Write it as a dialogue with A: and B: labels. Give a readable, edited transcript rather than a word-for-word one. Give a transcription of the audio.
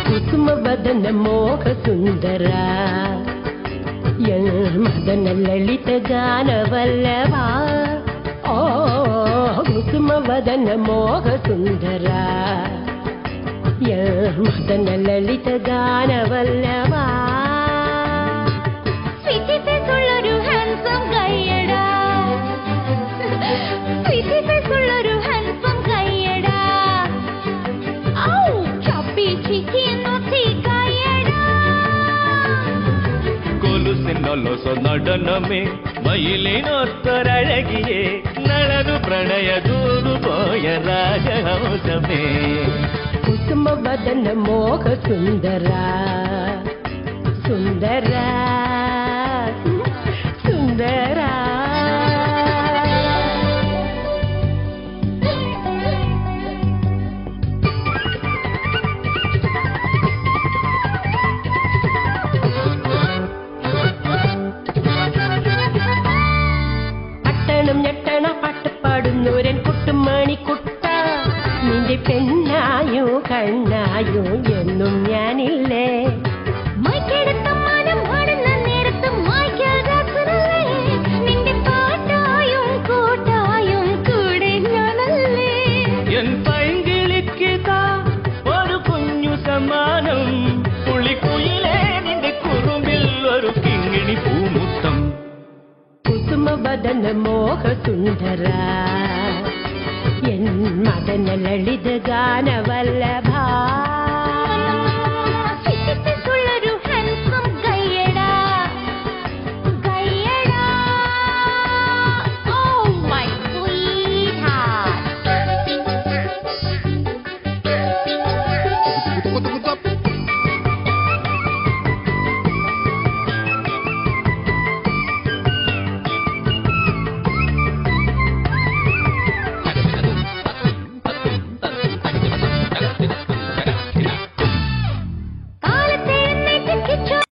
A: ಕುಸುಮವದನ ಮೋಹ ಸುಂದರ ಮದನ ಲಲಿತ ಗಾನವಲ್ಲಭ ಓ ಕುಸುಮವದನ ಮೋಹ ಸುಂದರ ಮದನ ಲಲಿತ ಗಾನವಲ್ಲಭ
B: ಕೊಲುಸಿನೊಲೊಸ നടനമേ മയിലിനൊത്തൊരഴകിയേ നളനു പ്രണയ ദൂതു പോയ രാജഹംസമേ
A: ಕುಸುಮವದನ ಮೋಹ ಸುಂದರ ಸುಂದರ ಸುಂದರ ഞെട്ടണ പാട്ടുപാടുന്നൂരൻ കുട്ടുമണിക്കുട്ട നിന്റെ പെണ്ണായോ കണ്ണായോ എന്നും ഞാനില്ലേ
B: എൻ പൈങ്കിളിക്കിതാ ഒരു കുഞ്ഞു സമ്മാനം പുളിക്കുയിലേ നിന്റെ കുറുമ്പിൽ ഒരു കിങ്ങിണി പൂമുത്തം
A: ಕುಸುಮವದನ ಮೋಹ ಸುಂದರ ಮದನ ಲಲಿತ ಗಾನವಲ್ಲಭ